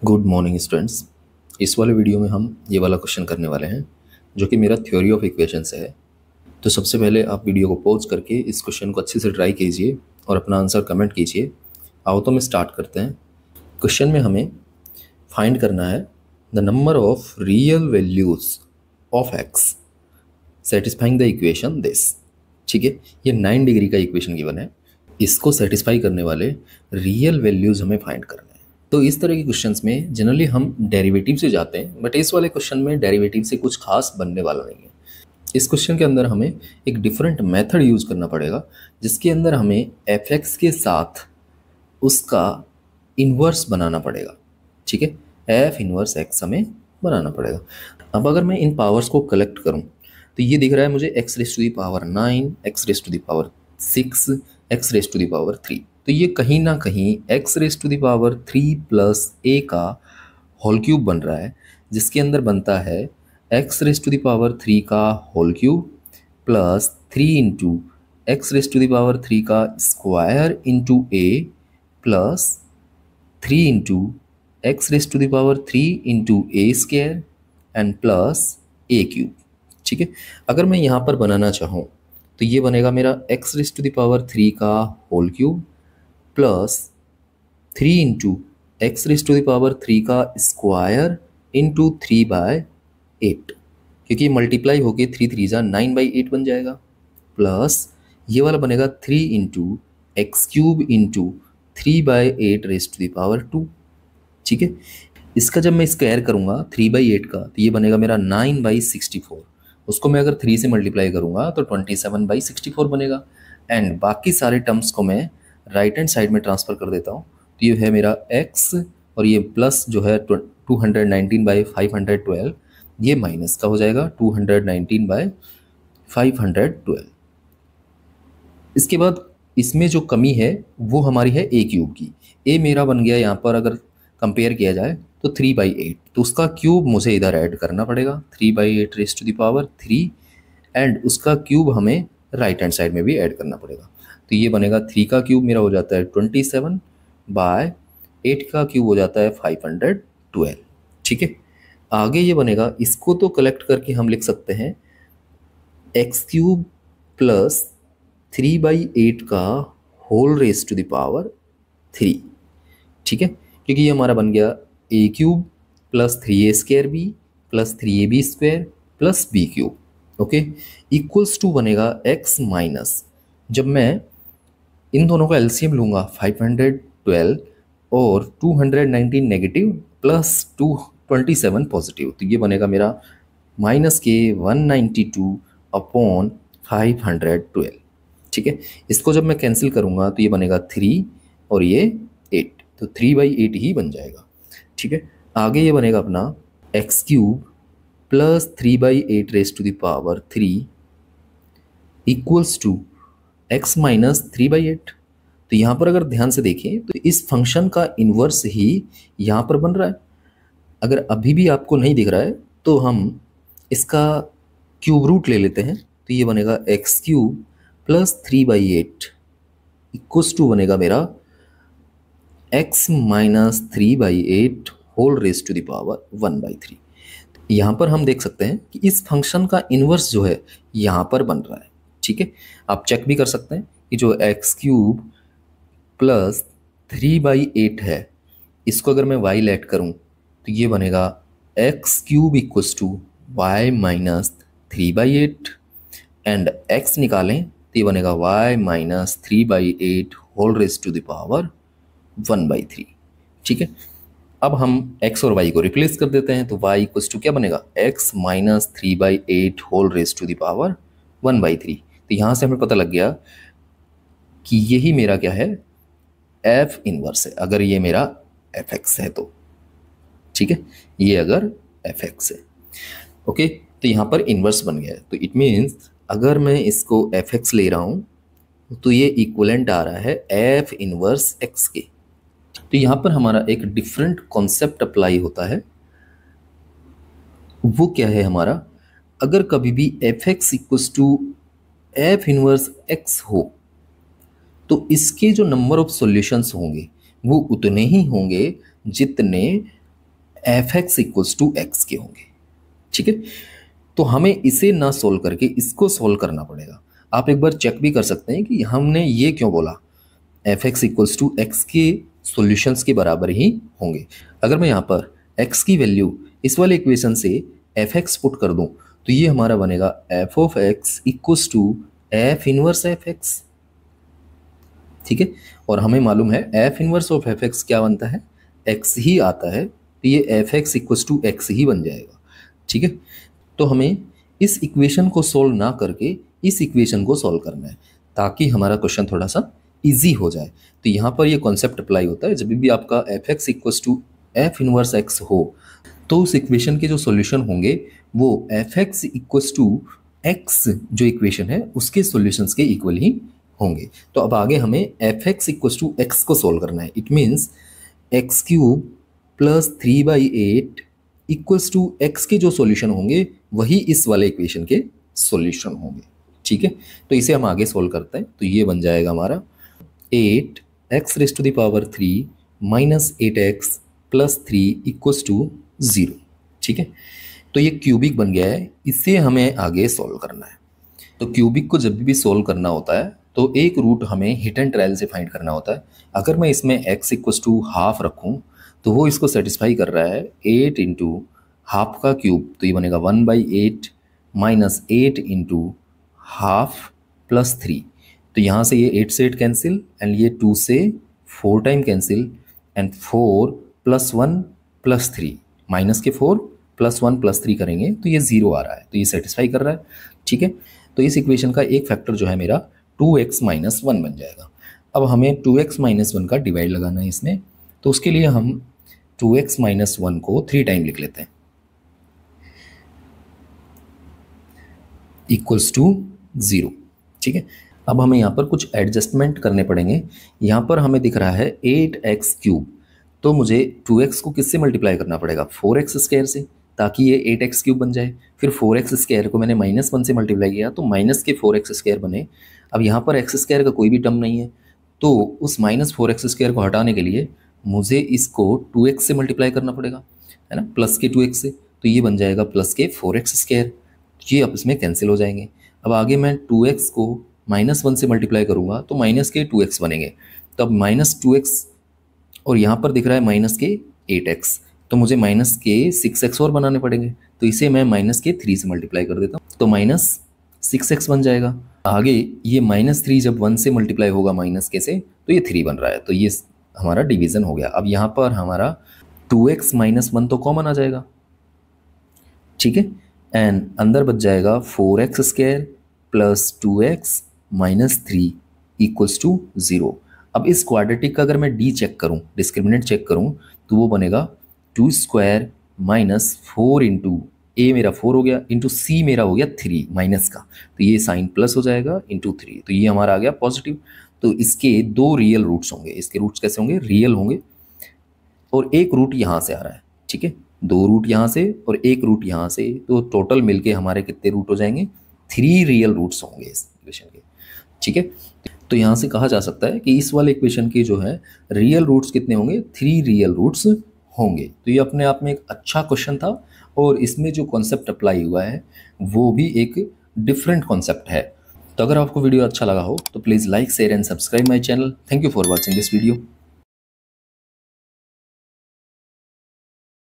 Good morning students. इस वाले video में हम ये वाला क्वेश्चन करने वाले हैं जो कि मेरा थ्योरी ऑफ इक्वेशन से है। तो सबसे पहले आप वीडियो को पॉज करके इस क्वेश्चन को अच्छे से ट्राई कीजिए और अपना आंसर कमेंट कीजिए। आओ तो मैं स्टार्ट करते हैं। क्वेश्चन में हमें फाइंड करना है the number of real values of x satisfying the equation this. ठीक है, ये 9 डिग्री का इक्वेशन गिवन है। इसको सेटिस्फाई करने वाले रियल वैल्यूज हमें फाइंड करना है। तो इस तरह के क्वेश्चंस में जनरली हम डेरिवेटिव से जाते हैं, बट इस वाले क्वेश्चन में डेरिवेटिव से कुछ खास बनने वाला नहीं है। इस क्वेश्चन के अंदर हमें एक डिफरेंट मेथड यूज करना पड़ेगा, जिसके अंदर हमें एफ एक्स के साथ उसका इन्वर्स बनाना पड़ेगा। ठीक है, एफ इन्वर्स एक्स हमें बनाना पड़ेगा। अब अगर मैं इन पावर्स को कलेक्ट करूं तो ये दिख रहा है मुझे x race to the power 9, x race to the power 6, x race to the power 3। तो ये कहीं ना कहीं x race to the power 3 plus a का होल क्यूब बन रहा है, जिसके अंदर बनता है x race to the power 3 का whole cube plus 3 into x race to the power 3 का square into a plus 3 into x race to the power 3 into a square and plus a cube. ठीक है, अगर मैं यहाँ पर बनाना चाहूँ तो ये बनेगा मेरा x race to the power 3 का whole cube plus 3 into x race to the power 3 का स्क्वायर इंटू 3/8, क्योंकि मल्टीप्लाई होके 3 3 जा 9/8 बन जाएगा, प्लस ये वाला बनेगा 3 into x cube into 3/8 raise to the power 2। ठीक है, इसका जब मैं स्क्वायर करूंगा 3/8 का तो ये बनेगा मेरा 9/64। उसको मैं अगर 3 से मल्टीप्लाई करूंगा तो 27/64 बनेगा। एंड बाकी सारे टर्म्स को मैं राइट हैंड साइड में ट्रांसफर कर देता हूँ। तो ये है मेरा x और ये प्लस जो है 219/512, ये माइनस का हो जाएगा 219/512। इसके बाद इसमें जो कमी है वो हमारी है ए क्यूब की। ए मेरा बन गया यहाँ पर, अगर कंपेयर किया जाए तो 3/8, तो उसका क्यूब मुझे इधर ऐड करना पड़ेगा 3/8 raise to the power 3, and उसका क्यूब हमें राइट हैंड साइड में भी ऐड करना पड़ेगा। तो ये बनेगा 3 का क्यूब मेरा हो जाता है 27/8 का क्यूब हो जाता है 512। ठीक है, आगे ये बनेगा, इसको तो कलेक्ट करके हम लिख सकते हैं एक्स क्यूब प्लस 3/8 का whole race to the power 3। ठीक है, क्योंकि ये हमारा बन गया a cube plus 3a² b plus 3ab square plus b cube. Okay, equals to बनेगा x माइनस, जब मैं इन दोनों का एलसीएम लूँगा 512 और 219 नेगेटिव प्लस 227 पॉजिटिव, तो ये बनेगा मेरा माइनस के 192/512। ठीक है, इसको जब मैं कैंसिल करूँगा तो ये बनेगा 3 और ये 8, तो 3/8 ही बन जाएगा। ठीक है, आगे ये बनेगा अपना x cube plus 3/8 raise to the power 3 equals to x minus 3/8। तो यहाँ पर अगर ध्यान से देखें तो इस फंक्शन का इन्वर्स ही यहाँ पर बन रहा है। अगर अभी भी आपको नहीं दिख रहा है तो हम इसका क्यूब रूट ले लेते हैं, तो ये बनेगा x cube plus 3/8 equals to बनेगा मेरा x minus 3/8 whole race to the power 1/3। यहाँ पर हम देख सकते हैं कि इस फंक्शन का इन्वर्स जो है यहाँ पर बन रहा है। ठीक है, आप चेक भी कर सकते हैं कि जो एक्स क्यूब प्लस 3/8 है, इसको अगर मैं y लेट करूँ तो ये बनेगा x cube equals to y minus 3/8, and x निकालें तो ये बनेगा y minus 3/8 whole race to the power 1/3। ठीक है, अब हम x और y को रिप्लेस कर देते हैं, तो y इक्वल्स टू क्या बनेगा x minus 3/8 whole race to the power 1/3। तो यहाँ से हमें पता लग गया कि यही मेरा क्या है, f इनवर्स है, अगर ये मेरा fx है तो। ठीक है, ये अगर fx है। ओके, तो यहाँ पर इनवर्स बन गया है, तो इट मीन्स अगर मैं इसको fx ले रहा हूँ तो ये इक्वलेंट आ रहा है f इनवर्स x के। तो यहाँ पर हमारा एक डिफरेंट कॉन्सेप्ट अप्लाई होता है। वो क्या है हमारा, अगर कभी भी f x equals to f inverse x हो तो इसके जो नंबर ऑफ सॉल्यूशंस होंगे वो उतने ही होंगे जितने f x equals to x के होंगे। ठीक है, तो हमें इसे ना सोल्व करके इसको सोल्व करना पड़ेगा। आप एक बार चेक भी कर सकते हैं कि हमने ये क्यों बोला, f x equals to x के सॉल्यूशंस के बराबर ही होंगे। अगर मैं यहाँ पर एक्स की वैल्यू इस वाले इक्वेशन से एफ एक्स पुट कर दूं तो ये हमारा बनेगा f of x equals to f inverse f x. ठीक है, और हमें मालूम है f inverse of f x क्या बनता है, एक्स ही आता है, तो ये f x equals to x ही बन जाएगा। ठीक है, तो हमें इस इक्वेशन को सोल्व ना करके इस इक्वेशन को सोल्व करना है ताकि हमारा क्वेश्चन थोड़ा सा इजी हो जाए। तो यहाँ पर ये कॉन्सेप्ट अप्लाई होता है, जब भी आपका f x equals to f inverse x हो तो उस इक्वेशन के जो सॉल्यूशन होंगे वो f x equals to x जो इक्वेशन है उसके सॉल्यूशंस के इक्वल ही होंगे। तो अब आगे हमें f x equals to x को सोल्व करना है। It means x cube plus 3/8 equals to x के जो सॉल्यूशन होंगे वही इस वाले इक्वेशन के सॉल्यूशन होंगे। ठीक है, तो इसे हम आगे सोल्व करते हैं। तो ये बन जाएगा हमारा 8x⁻³ minus 8x plus 3 equals to 0। ठीक है, तो ये क्यूबिक बन गया है, इसे हमें आगे सोल्व करना है। तो क्यूबिक को जब भी सोल्व करना होता है तो एक रूट हमें हिट एंड ट्रायल से फाइंड करना होता है। अगर मैं इसमें x इक्वल्स टू हाफ रखूँ तो वो इसको सेटिस्फाई कर रहा है 8 इंटू हाफ का क्यूब, तो ये बनेगा 1/8 माइनस 8 इंटू हाफ प्लस 3। तो यहाँ से ये 8 से 8 कैंसिल एंड ये 2 से 4 टाइम कैंसिल एंड 4 + 1 + 3 माइनस के 4 + 1 + 3 करेंगे तो ये 0 आ रहा है, तो ये सेटिस्फाई कर रहा है। ठीक है, तो इस इक्वेशन का एक फैक्टर जो है मेरा 2x - 1 बन जाएगा। अब हमें 2x - 1 का डिवाइड लगाना है इसमें, तो उसके लिए हम 2x - 1 को 3 टाइम लिख लेते हैं इक्वल्स टू 0। ठीक है, अब हमें यहाँ पर कुछ एडजस्टमेंट करने पड़ेंगे। यहाँ पर हमें दिख रहा है 8x³, तो मुझे 2x को किससे मल्टीप्लाई करना पड़ेगा, 4x² से, ताकि ये 8x³ बन जाए। फिर 4x² को मैंने -1 से मल्टीप्लाई किया तो माइनस के 4x² बने। अब यहाँ पर x² का कोई भी टर्म नहीं है, तो उस -4x² को हटाने के लिए मुझे इसको 2x से मल्टीप्लाई करना पड़ेगा, है ना, प्लस के 2x से, तो ये बन जाएगा प्लस के 4x²। ये अब इसमें कैंसिल हो जाएंगे। अब आगे मैं 2x को -1 से मल्टीप्लाई करूँगा तो माइनस के 2x बनेंगे, तो अब -2x और यहाँ पर दिख रहा है माइनस के 8x, तो मुझे माइनस के 6x और बनाने पड़ेंगे, तो इसे मैं माइनस के 3 से मल्टीप्लाई कर देता हूँ, तो -6x बन जाएगा। आगे ये -3 जब 1 से मल्टीप्लाई होगा माइनस के से तो ये 3 बन रहा है, तो ये हमारा डिवीज़न हो गया। अब यहाँ पर हमारा 2x - 1 तो कॉमन आ जाएगा। ठीक है, एंड अंदर बच जाएगा 4x² plus 2x minus 3 equals to 0। अब इस क्वाड्रेटिक का अगर मैं डी चेक करूं, डिस्क्रिमिनेंट चेक करूं, तो वो बनेगा 2² माइनस 4 इंटू ए मेरा 4 हो गया, इंटू सी मेरा हो गया 3 माइनस का, तो ये साइन प्लस हो जाएगा इंटू 3, तो ये हमारा आ गया पॉजिटिव। तो इसके 2 रियल रूट्स होंगे। इसके रूट्स कैसे होंगे, रियल होंगे, और एक रूट यहाँ से आ रहा है। ठीक है, 2 रूट यहाँ से और एक रूट यहाँ से, तो टोटल मिलके हमारे कितने रूट हो जाएंगे, 3 रियल रूट्स होंगे इस इक्वेशन के। ठीक है, तो यहाँ से कहा जा सकता है कि इस वाले इक्वेशन के जो है रियल रूट्स कितने होंगे, 3 रियल रूट्स होंगे। तो ये अपने आप में एक अच्छा क्वेश्चन था, और इसमें जो कॉन्सेप्ट अप्लाई हुआ है वो भी एक डिफरेंट कॉन्सेप्ट है। तो अगर आपको वीडियो अच्छा लगा हो तो please like, share and subscribe my channel. Thank you for watching this video.